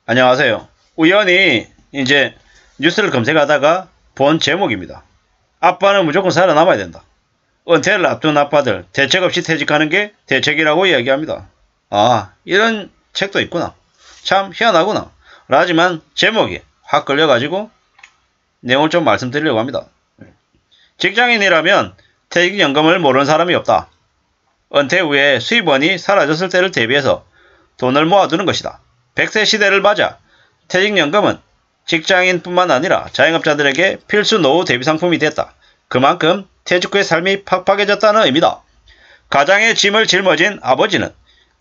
안녕하세요. 우연히 이제 뉴스를 검색하다가 본 제목입니다. 아빠는 무조건 살아남아야 된다. 은퇴를 앞둔 아빠들 대책 없이 퇴직하는 게 대책이라고 이야기합니다. 아, 이런 책도 있구나. 참 희한하구나. 하지만 제목이 확 끌려가지고 내용을 좀 말씀드리려고 합니다. 직장인이라면 퇴직연금을 모르는 사람이 없다. 은퇴 후에 수입원이 사라졌을 때를 대비해서 돈을 모아두는 것이다. 100세 시대를 맞아 퇴직연금은 직장인뿐만 아니라 자영업자들에게 필수 노후 대비 상품이 됐다. 그만큼 퇴직 후의 삶이 팍팍해졌다는 의미다. 가장의 짐을 짊어진 아버지는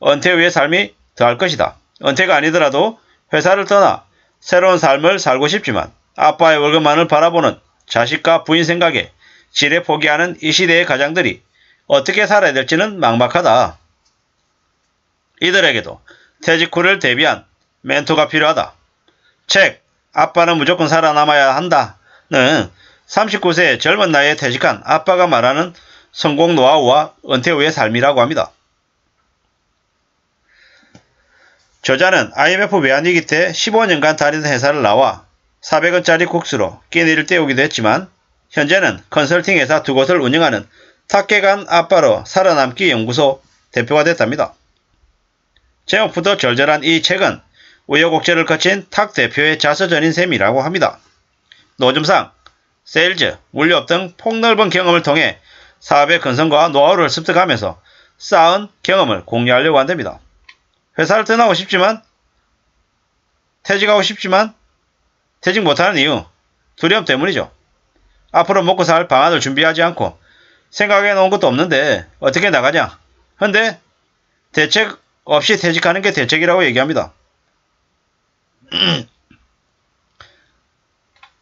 은퇴 후의 삶이 더할 것이다. 은퇴가 아니더라도 회사를 떠나 새로운 삶을 살고 싶지만 아빠의 월급만을 바라보는 자식과 부인 생각에 지레 포기하는 이 시대의 가장들이 어떻게 살아야 될지는 막막하다. 이들에게도 퇴직 후를 대비한 멘토가 필요하다. 책 아빠는 무조건 살아남아야 한다는 39세 젊은 나이에 퇴직한 아빠가 말하는 성공 노하우와 은퇴 후의 삶이라고 합니다. 저자는 IMF 외환위기 때 15년간 다니던 회사를 나와 400원짜리 국수로 끼니를 때우기도 했지만 현재는 컨설팅 회사 2곳을 운영하는 탁계간 아빠로 살아남기 연구소 대표가 됐답니다. 제목부터 절절한 이 책은 우여곡절을 거친 탁 대표의 자서전인 셈이라고 합니다. 노점상, 세일즈, 물류업 등 폭넓은 경험을 통해 사업의 근성과 노하우를 습득하면서 쌓은 경험을 공유하려고 한답니다. 회사를 떠나고 싶지만 퇴직하고 싶지만 퇴직 못하는 이유 두려움 때문이죠. 앞으로 먹고 살 방안을 준비하지 않고 생각해 놓은 것도 없는데 어떻게 나가냐. 근데 대책 없이 퇴직하는 게 대책이라고 얘기합니다.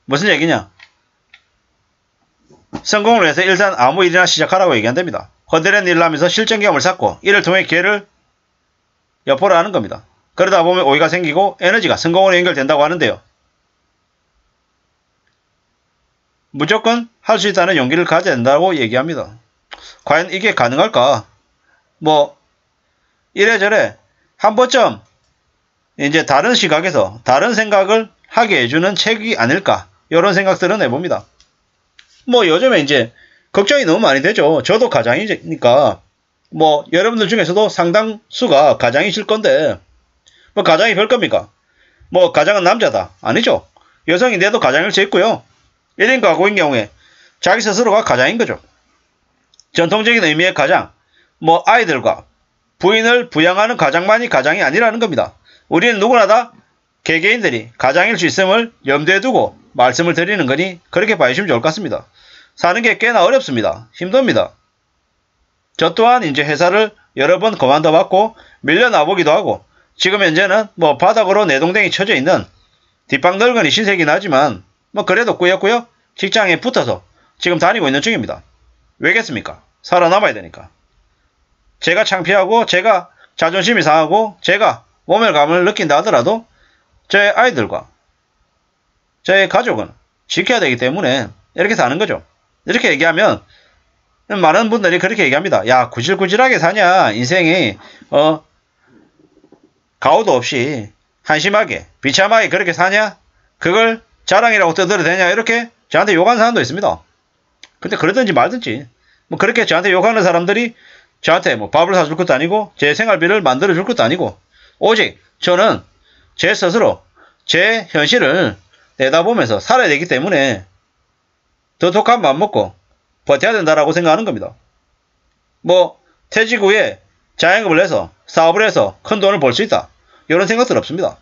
무슨 얘기냐. 성공을 위해서 일단 아무 일이나 시작하라고 얘기한답니다. 허드렛 일을 하면서 실전 경험을 쌓고 이를 통해 기회를 엿보라 하는 겁니다. 그러다 보면 오해가 생기고 에너지가 성공으로 연결된다고 하는데요. 무조건 할 수 있다는 용기를 가져야 된다고 얘기합니다. 과연 이게 가능할까? 뭐 이래저래 한 번쯤 이제 다른 시각에서 다른 생각을 하게 해주는 책이 아닐까 이런 생각들은 해봅니다. 뭐 요즘에 이제 걱정이 너무 많이 되죠. 저도 가장이니까 뭐 여러분들 중에서도 상당수가 가장이실 건데 뭐 가장이 별 겁니까? 뭐 가장은 남자다. 아니죠. 여성인데도 가장일 수 있고요. 1인 가구인 경우에 자기 스스로가 가장인 거죠. 전통적인 의미의 가장, 뭐 아이들과 부인을 부양하는 가장만이 가장이 아니라는 겁니다. 우리는 누구나 다 개개인들이 가장일 수 있음을 염두에 두고 말씀을 드리는 거니 그렇게 봐주시면 좋을 것 같습니다. 사는 게 꽤나 어렵습니다. 힘듭니다. 저 또한 이제 회사를 여러 번 그만둬 봤고 밀려나보기도 하고 지금 현재는 뭐 바닥으로 내동댕이 쳐져 있는 뒷방 늙은이 신세긴 하지만 뭐 그래도 꾸역꾸역 직장에 붙어서 지금 다니고 있는 중입니다. 왜겠습니까? 살아남아야 되니까. 제가 창피하고 제가 자존심이 상하고 제가 모멸감을 느낀다 하더라도 저의 아이들과 저의 가족은 지켜야 되기 때문에 이렇게 사는 거죠. 이렇게 얘기하면 많은 분들이 그렇게 얘기합니다. 야, 구질구질하게 사냐 인생이 가오도 없이 한심하게 비참하게 그렇게 사냐 그걸 자랑이라고 떠들어도 되냐 이렇게 저한테 욕하는 사람도 있습니다. 근데 그러든지 말든지 뭐 그렇게 저한테 욕하는 사람들이 저한테 뭐 밥을 사줄 것도 아니고 제 생활비를 만들어 줄 것도 아니고 오직 저는 제 스스로 제 현실을 내다보면서 살아야 되기 때문에 더 독한 맘 먹고 버텨야 된다라고 생각하는 겁니다. 뭐 퇴직 후에 자영업을 해서 사업을 해서 큰 돈을 벌 수 있다 이런 생각들 없습니다.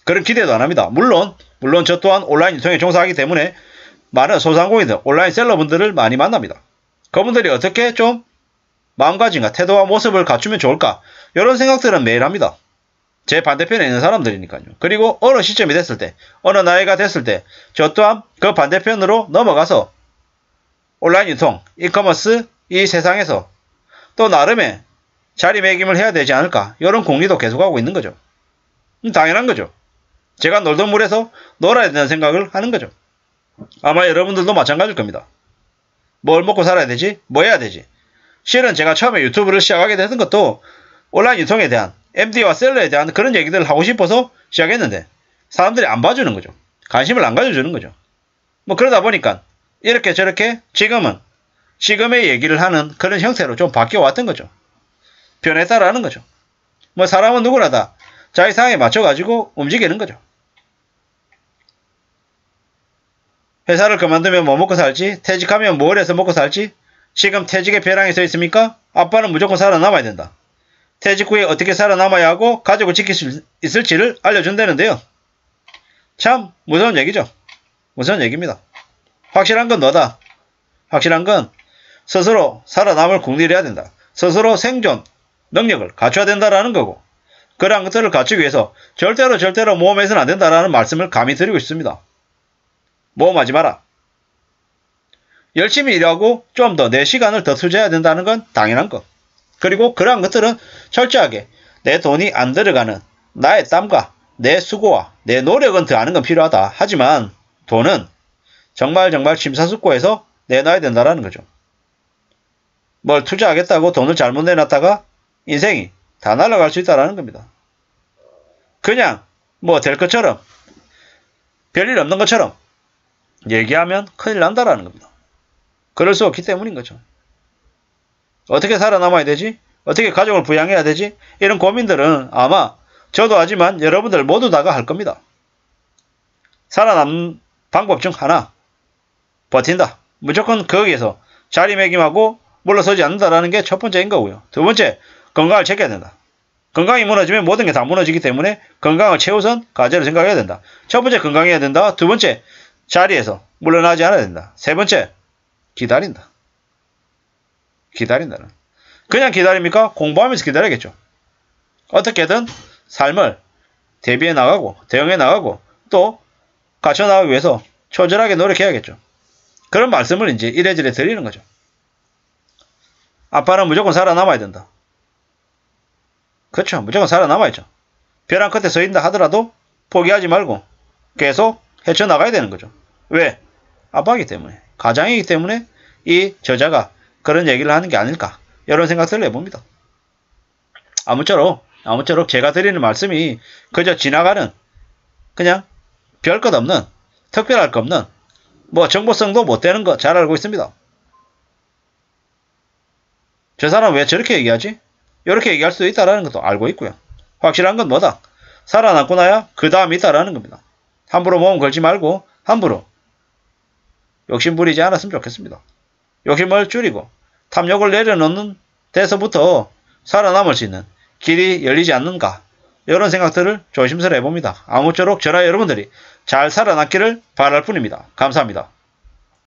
그런 기대도 안 합니다. 물론 저 또한 온라인 유통에 종사하기 때문에 많은 소상공인들 온라인 셀러분들을 많이 만납니다. 그분들이 어떻게 좀 마음가짐과 태도와 모습을 갖추면 좋을까 이런 생각들은 매일 합니다. 제 반대편에 있는 사람들이니까요. 그리고 어느 시점이 됐을 때 어느 나이가 됐을 때 저 또한 그 반대편으로 넘어가서 온라인 유통, 이커머스 이 세상에서 또 나름의 자리매김을 해야 되지 않을까 이런 공리도 계속하고 있는 거죠. 당연한 거죠. 제가 놀던 물에서 놀아야 된다는 생각을 하는 거죠. 아마 여러분들도 마찬가지일 겁니다. 뭘 먹고 살아야 되지? 뭐 해야 되지? 실은 제가 처음에 유튜브를 시작하게 됐던 것도 온라인 유통에 대한 MD와 셀러에 대한 그런 얘기들을 하고 싶어서 시작했는데 사람들이 안 봐주는 거죠. 관심을 안 가져주는 거죠. 뭐 그러다 보니까 이렇게 저렇게 지금의 얘기를 하는 그런 형태로 좀 바뀌어왔던 거죠. 변했다라는 거죠. 뭐 사람은 누구나 다 자기 상황에 맞춰가지고 움직이는 거죠. 회사를 그만두면 뭐 먹고 살지? 퇴직하면 뭘 해서 먹고 살지? 지금 퇴직의 벼랑에 서 있습니까? 아빠는 무조건 살아남아야 된다. 퇴직 후에 어떻게 살아남아야 하고 가족을 지킬 수 있을지를 알려준다는데요. 참 무서운 얘기죠. 무서운 얘기입니다. 확실한 건 너다. 확실한 건 스스로 살아남을 궁리를 해야 된다. 스스로 생존 능력을 갖춰야 된다라는 거고, 그러한 것들을 갖추기 위해서 절대로 모험해서는 안 된다라는 말씀을 감히 드리고 있습니다. 모험하지 마라. 열심히 일하고 좀 더 내 시간을 더 투자해야 된다는 건 당연한 것. 그리고 그러한 것들은 철저하게 내 돈이 안 들어가는 나의 땀과 내 수고와 내 노력은 더하는 건 필요하다. 하지만 돈은 정말 심사숙고해서 내놔야 된다는 거죠. 뭘 투자하겠다고 돈을 잘못 내놨다가 인생이 다 날아갈 수 있다는 겁니다. 그냥 뭐 될 것처럼 별일 없는 것처럼 얘기하면 큰일 난다라는 겁니다. 그럴 수 없기 때문인 거죠. 어떻게 살아남아야 되지? 어떻게 가족을 부양해야 되지? 이런 고민들은 아마 저도 하지만 여러분들 모두 다가 할 겁니다. 살아남는 방법 중 하나, 버틴다. 무조건 거기에서 자리매김하고 물러서지 않는다라는 게 첫 번째인 거고요. 두 번째, 건강을 챙겨야 된다. 건강이 무너지면 모든 게 다 무너지기 때문에 건강을 최우선 과제로 생각해야 된다. 첫 번째, 건강해야 된다. 두 번째, 자리에서 물러나지 않아야 된다. 세 번째, 기다린다. 기다린다는. 그냥 기다립니까? 공부하면서 기다려야겠죠. 어떻게든 삶을 대비해 나가고 대응해 나가고 또 갖춰 나가기 위해서 초절하게 노력해야겠죠. 그런 말씀을 이제 이래저래 드리는 거죠. 아빠는 무조건 살아남아야 된다. 그렇죠. 무조건 살아남아야죠. 벼랑 끝에 서 있다 하더라도 포기하지 말고 계속 헤쳐나가야 되는 거죠. 왜? 아빠이기 때문에, 가장이기 때문에 이 저자가 그런 얘기를 하는 게 아닐까, 이런 생각들을 해봅니다. 아무쪼록 제가 드리는 말씀이 그저 지나가는 그냥 별 것 없는, 특별할 것 없는, 뭐 정보성도 못 되는 거 잘 알고 있습니다. 저 사람 왜 저렇게 얘기하지? 이렇게 얘기할 수도 있다는 것도 알고 있고요. 확실한 건 뭐다? 살아남고 나야 그 다음이 있다라는 겁니다. 함부로 모험 걸지 말고 함부로 욕심 부리지 않았으면 좋겠습니다. 욕심을 줄이고 탐욕을 내려놓는 데서부터 살아남을 수 있는 길이 열리지 않는가, 이런 생각들을 조심스레 해봅니다. 아무쪼록 저나 여러분들이 잘 살아남기를 바랄 뿐입니다. 감사합니다.